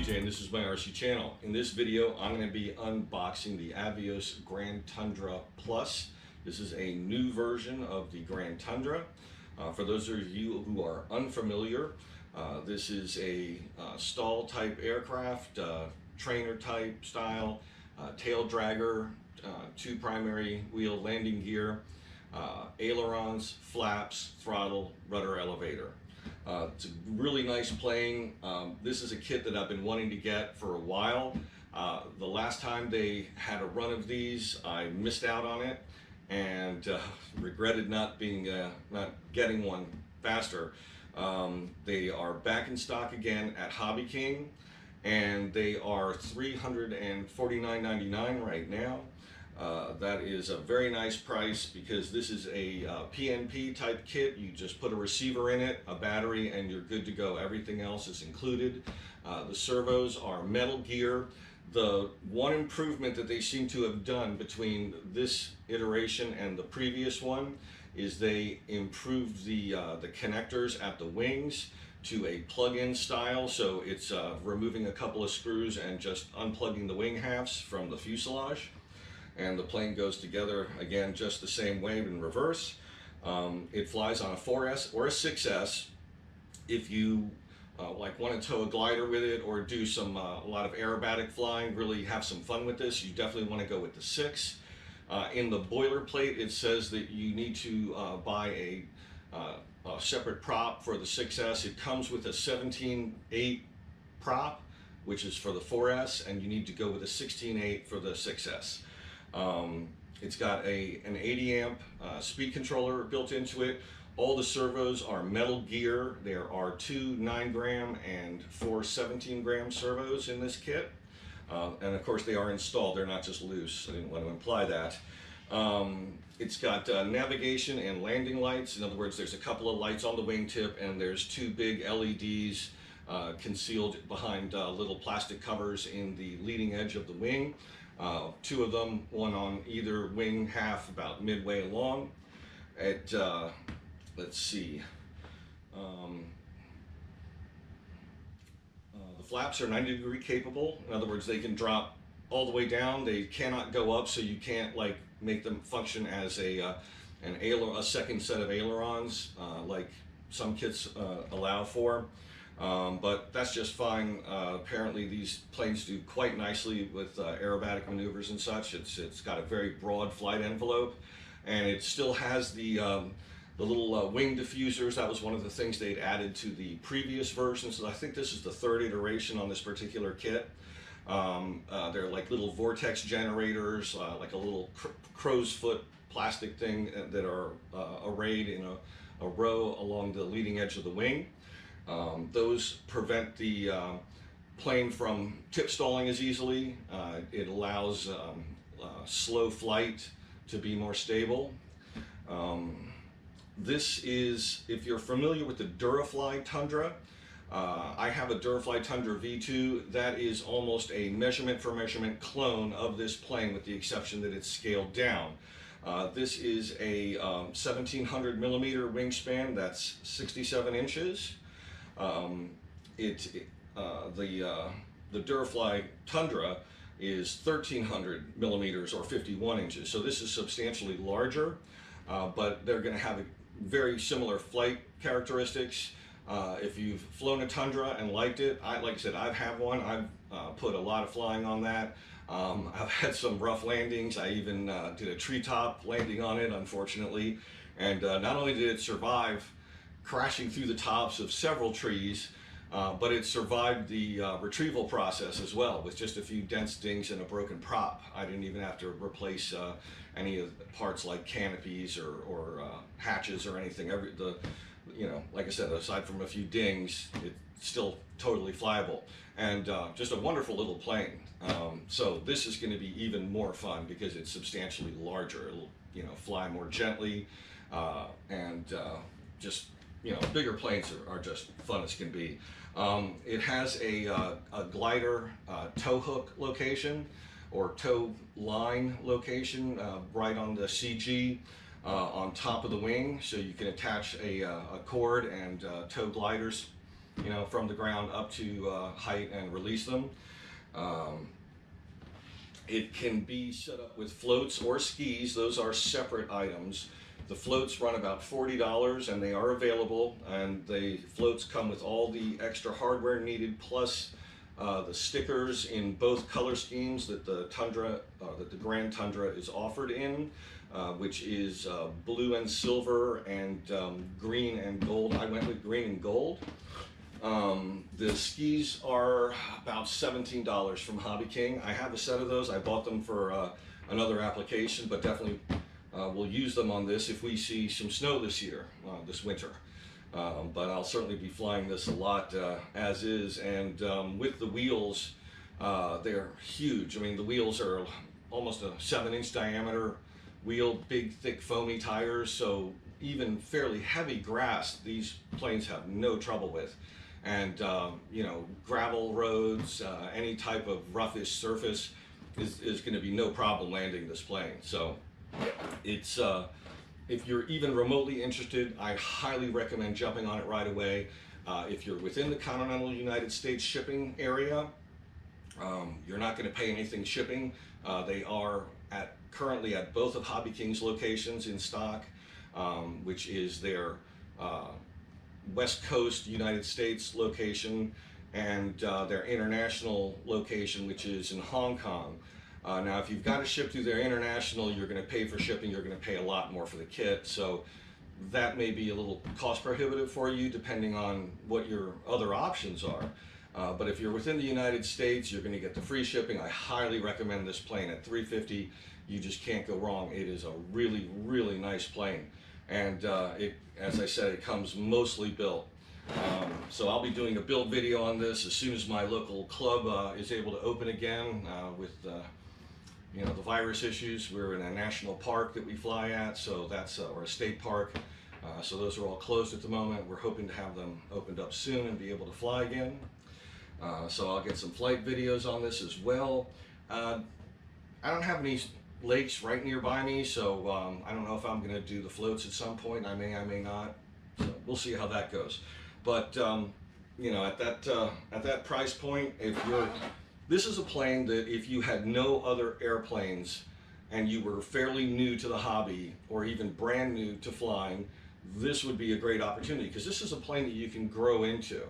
And this is my RC channel. In this video, I'm going to be unboxing the Avios Grand Tundra Plus. This is a new version of the Grand Tundra. For those of you who are unfamiliar, this is a stall type aircraft, trainer type style, tail dragger, two primary wheel landing gear, ailerons, flaps, throttle, rudder elevator. It's a really nice plane. This is a kit that I've been wanting to get for a while. The last time they had a run of these, I missed out on it and regretted not getting one faster. They are back in stock again at HobbyKing, and they are $349.99 right now. That is a very nice price because this is a PNP type kit. You just put a receiver in it, a battery, and you're good to go. Everything else is included. The servos are metal gear. The one improvement that they seem to have done between this iteration and the previous one is they improved the connectors at the wings to a plug-in style. So it's removing a couple of screws and just unplugging the wing halves from the fuselage. And the plane goes together again just the same way in reverse. It flies on a 4S or a 6S. If you like want to tow a glider with it or do some a lot of aerobatic flying, really have some fun with this, you definitely want to go with the 6. In the boilerplate, it says that you need to buy a separate prop for the 6S. It comes with a 17/8 prop, which is for the 4S, and you need to go with a 16/8 for the 6S. It's got an 80 amp speed controller built into it. All the servos are metal gear. There are 2 9-gram and 4 17-gram servos in this kit. And of course they are installed, they're not just loose. I didn't want to imply that. It's got navigation and landing lights. In other words, there's a couple of lights on the wingtip, and there's 2 big LEDs concealed behind little plastic covers in the leading edge of the wing. 2 of them, one on either wing half about midway along. Let's see. The flaps are 90-degree capable. In other words, they can drop all the way down. They cannot go up, so you can't like make them function as a second set of ailerons like some kits allow for. But that's just fine. Apparently these planes do quite nicely with aerobatic maneuvers and such. It's got a very broad flight envelope, and it still has the little wing diffusers. That was one of the things they'd added to the previous version, so I think this is the 3rd iteration on this particular kit. They're like little vortex generators, like a little crow's foot plastic thing that are arrayed in a row along the leading edge of the wing. Those prevent the plane from tip stalling as easily. It allows slow flight to be more stable. This is, if you're familiar with the Durafly Tundra, I have a Durafly Tundra V2. That is almost a measurement for measurement clone of this plane, with the exception that it's scaled down. This is a 1700 millimeter wingspan, that's 67 inches. The Durafly Tundra is 1300 millimeters or 51 inches. So this is substantially larger, but they're going to have very similar flight characteristics. If you've flown a Tundra and liked it, like I said, I've had one. I've put a lot of flying on that. I've had some rough landings. I even did a treetop landing on it, unfortunately. And not only did it survive crashing through the tops of several trees, but it survived the retrieval process as well, with just a few dents, dings, and a broken prop. I didn't even have to replace any of the parts like canopies or hatches or anything. Like I said, aside from a few dings, it's still totally flyable, and just a wonderful little plane. So this is going to be even more fun because it's substantially larger. It'll fly more gently, and just bigger planes are just fun as can be. It has a glider tow hook location or tow line location right on the CG. on top of the wing, so you can attach a cord and tow gliders, you know, from the ground up to height and release them. It can be set up with floats or skis. Those are separate items. The floats run about $40 and they are available, and the floats come with all the extra hardware needed, plus the stickers in both color schemes that the Grand Tundra is offered in, which is blue and silver and green and gold. I went with green and gold. The skis are about $17 from HobbyKing. I have a set of those. I bought them for another application, but definitely we'll use them on this if we see some snow this year, this winter. But I'll certainly be flying this a lot as is, and with the wheels, they're huge. I mean, the wheels are almost a 7-inch diameter wheel, big, thick, foamy tires, so even fairly heavy grass, these planes have no trouble with. And you know, gravel roads, any type of roughish surface is going to be no problem landing this plane. So it's if you're even remotely interested, I highly recommend jumping on it right away. If you're within the continental United States shipping area, you're not going to pay anything shipping. They are currently at both of HobbyKing's locations in stock, which is their West Coast United States location and their international location, which is in Hong Kong. Now, if you've got to ship through their international, you're going to pay for shipping. You're going to pay a lot more for the kit, so that may be a little cost prohibitive for you depending on what your other options are. But if you're within the United States, you're going to get the free shipping. I highly recommend this plane at $350. You just can't go wrong. It is a really, really nice plane. And as I said, it comes mostly built. So I'll be doing a build video on this as soon as my local club is able to open again with you know, the virus issues. We're in a national park that we fly at, so that's or a state park. So those are all closed at the moment. We're hoping to have them opened up soon and be able to fly again. So I'll get some flight videos on this as well. I don't have any lakes right nearby me, so I don't know if I'm going to do the floats at some point. I may not. So we'll see how that goes. But you know, at that price point, this is a plane that if you had no other airplanes and you were fairly new to the hobby or even brand new to flying, this would be a great opportunity, because this is a plane that you can grow into.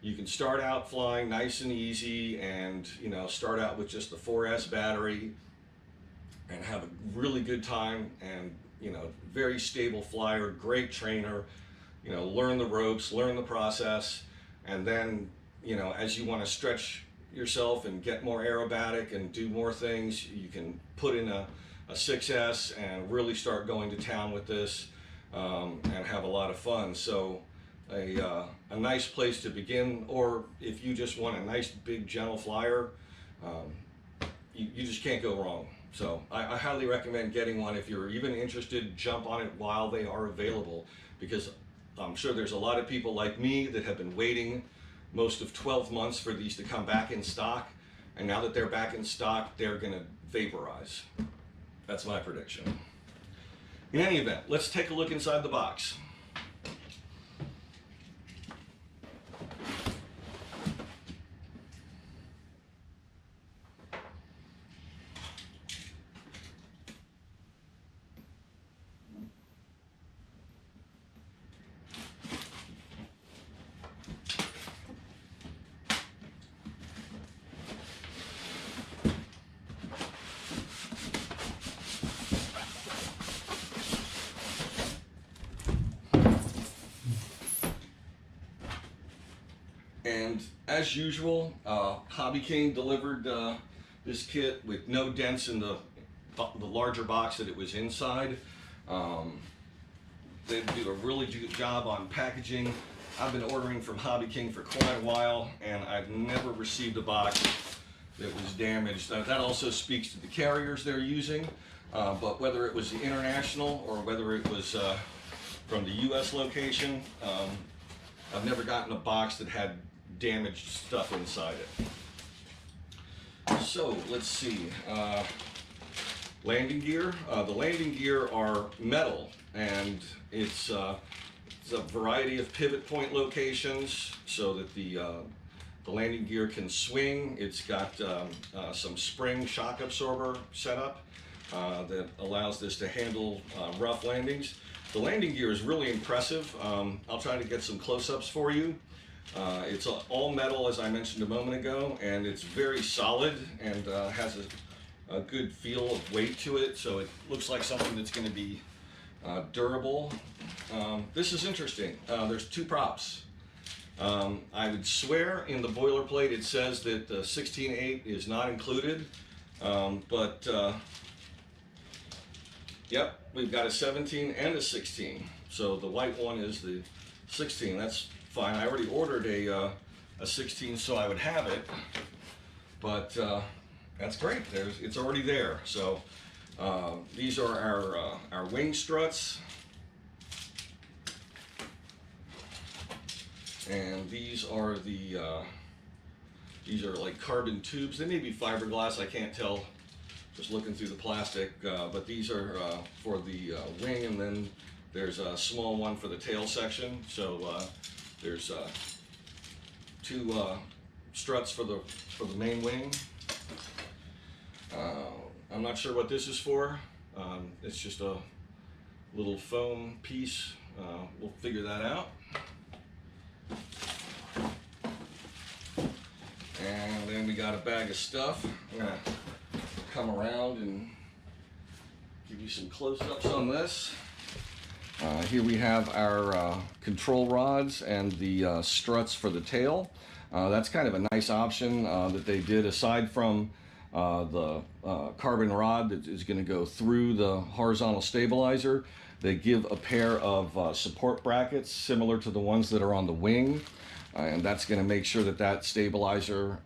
You can start out flying nice and easy, and you know, start out with just the 4S battery and have a really good time, and you know, very stable flyer, great trainer, you know, learn the ropes, learn the process, and then, you know, as you want to stretch yourself and get more aerobatic and do more things, you can put in a 6S and really start going to town with this and have a lot of fun. So a nice place to begin, or if you just want a nice big gentle flyer, you just can't go wrong. So I highly recommend getting one. If you're even interested, jump on it while they are available, because I'm sure there's a lot of people like me that have been waiting most of 12 months for these to come back in stock, and now that they're back in stock, they're going to vaporize. That's my prediction. In any event, let's take a look inside the box. And as usual, HobbyKing delivered this kit with no dents in the larger box that it was inside. They do a really good job on packaging. I've been ordering from HobbyKing for quite a while, and I've never received a box that was damaged. That also speaks to the carriers they're using, but whether it was the international or whether it was from the US location, I've never gotten a box that had damaged stuff inside it. So let's see. landing gear. The landing gear are metal, and it's a variety of pivot point locations so that the landing gear can swing. It's got some spring shock absorber setup that allows this to handle rough landings. The landing gear is really impressive. I'll try to get some close-ups for you. It's all metal, as I mentioned a moment ago, and it's very solid and has a good feel of weight to it, so it looks like something that's going to be durable. This is interesting. There's two props. I would swear in the boilerplate it says that the 16/8 is not included, but yep, we've got a 17 and a 16. So the white one is the 16. That's fine. I already ordered a 16 so I would have it, but that's great. It's already there. So these are our wing struts. And these are these are like carbon tubes. They may be fiberglass, I can't tell just looking through the plastic, but these are for the wing, and then there's a small one for the tail section. So there's two struts for the main wing. I'm not sure what this is for. It's just a little foam piece. We'll figure that out. And then we got a bag of stuff. I'm gonna come around and give you some close-ups on this. Here we have our control rods and the struts for the tail. That's kind of a nice option that they did, aside from the carbon rod that is going to go through the horizontal stabilizer. They give a pair of support brackets similar to the ones that are on the wing. And that's going to make sure that that stabilizer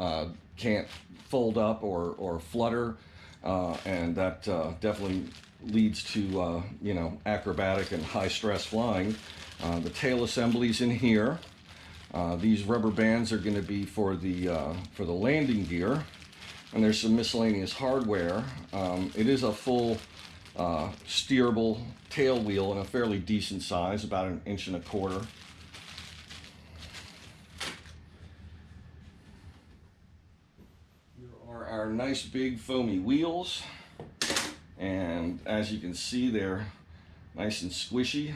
can't fold up or flutter, and that definitely leads to you know, acrobatic and high stress flying. The tail assemblies in here. These rubber bands are going to be for the landing gear, and there's some miscellaneous hardware. It is a full steerable tail wheel in a fairly decent size, about 1.25 inches. Our nice big foamy wheels, and as you can see, they're nice and squishy.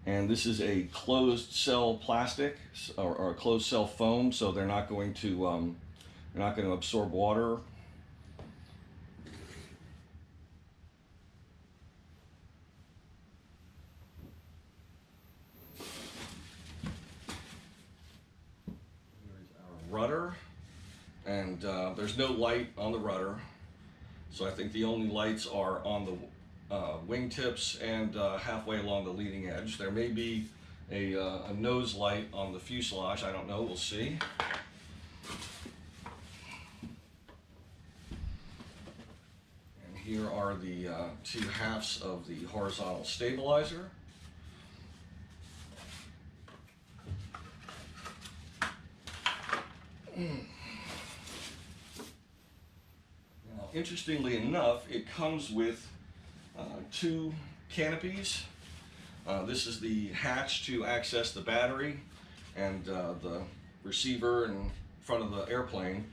And this is a closed cell plastic or a closed cell foam, so they're not going to absorb water. Here's our rudder. And there's no light on the rudder, so I think the only lights are on the wingtips and halfway along the leading edge. There may be a nose light on the fuselage. I don't know. We'll see. And here are the two halves of the horizontal stabilizer. Interestingly enough, it comes with two canopies. This is the hatch to access the battery and the receiver in front of the airplane.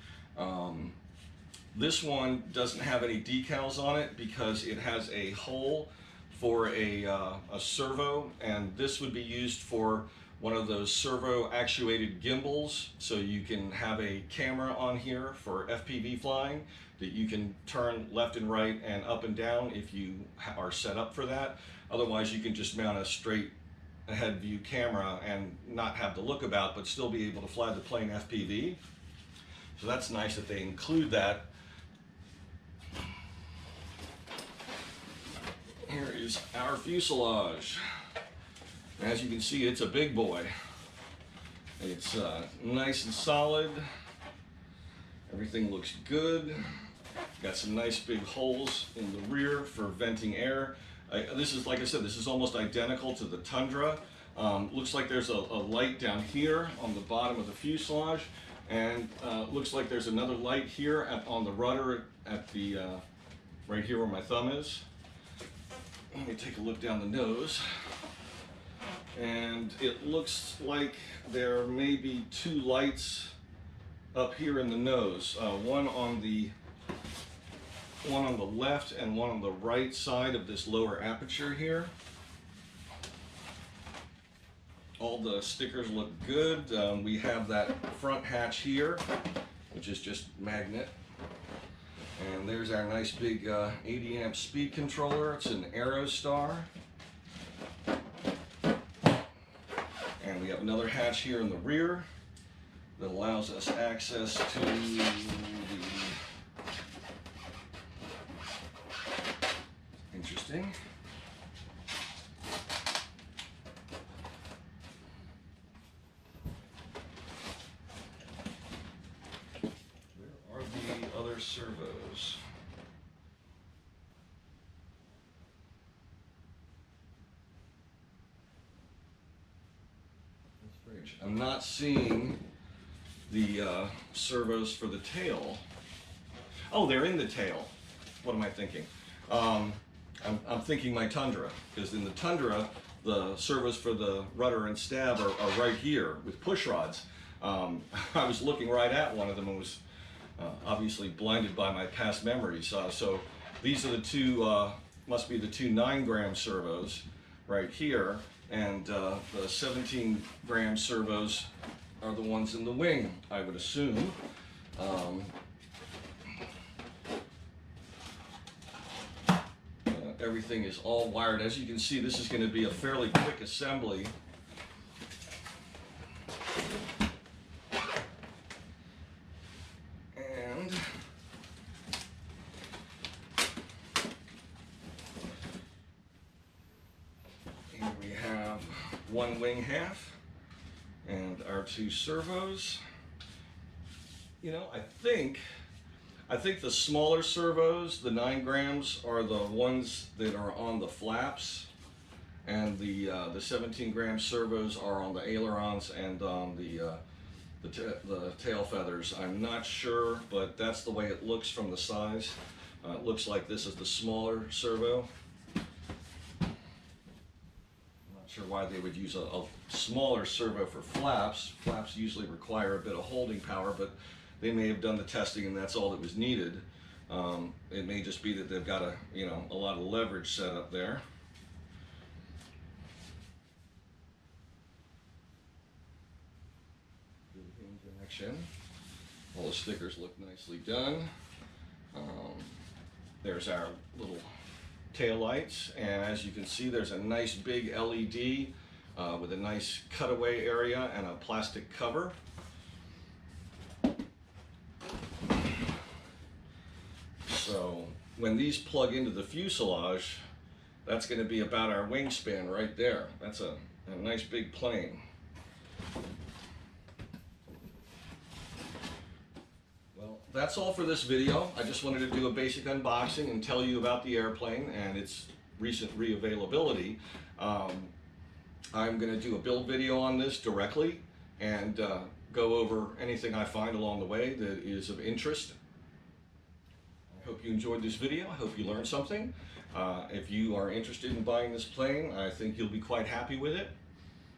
This one doesn't have any decals on it because it has a hole for a servo, and this would be used for one of those servo actuated gimbals, so you can have a camera on here for FPV flying that you can turn left and right and up and down if you are set up for that. Otherwise, you can just mount a straight ahead view camera and not have the lookabout, but still be able to fly the plane FPV. So that's nice that they include that. Here is our fuselage. As you can see, it's a big boy. It's nice and solid. Everything looks good. Got some nice big holes in the rear for venting air. This is, like I said, this is almost identical to the Tundra. Looks like there's a light down here on the bottom of the fuselage, and looks like there's another light here on the rudder at the right here where my thumb is. Let me take a look down the nose. And it looks like there may be two lights up here in the nose. One on the left and one on the right side of this lower aperture here. All the stickers look good. We have that front hatch here, which is just magnet. And there's our nice big 80 amp speed controller. It's an Aerostar. And we have another hatch here in the rear that allows us access to the interesting. Where are the other servos? I'm not seeing the servos for the tail. Oh, they're in the tail. What am I thinking? I'm thinking my Tundra, because in the Tundra, the servos for the rudder and stab are right here with push rods. I was looking right at one of them and was obviously blinded by my past memories. So these are the two, must be the two 9-gram servos right here. And the 17-gram servos are the ones in the wing, I would assume. Everything is all wired. As you can see, this is going to be a fairly quick assembly. And here we have one wing half and our two servos. You know, I think the smaller servos, the 9 grams, are the ones that are on the flaps, and the 17-gram servos are on the ailerons and on the tail feathers. I'm not sure, but that's the way it looks from the size. It looks like this is the smaller servo. I'm not sure why they would use a smaller servo for flaps. Flaps usually require a bit of holding power, but they may have done the testing and that's all that was needed. It may just be that they've got a lot of leverage set up there. Connection. All the stickers look nicely done. There's our little tail lights, and as you can see, there's a nice big LED with a nice cutaway area and a plastic cover. So when these plug into the fuselage, that's going to be about our wingspan right there. That's a nice big plane. Well, that's all for this video. I just wanted to do a basic unboxing and tell you about the airplane and its recent reavailability. I'm going to do a build video on this directly and go over anything I find along the way that is of interest. I hope you enjoyed this video. I hope you learned something. If you are interested in buying this plane, I think you'll be quite happy with it.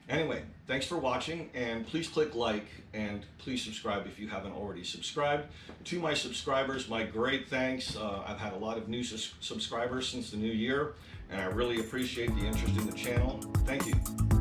Anyway, thanks for watching, and please click like and please subscribe if you haven't already subscribed. To my subscribers, my great thanks. I've had a lot of new subscribers since the new year, and I really appreciate the interest in the channel. Thank you.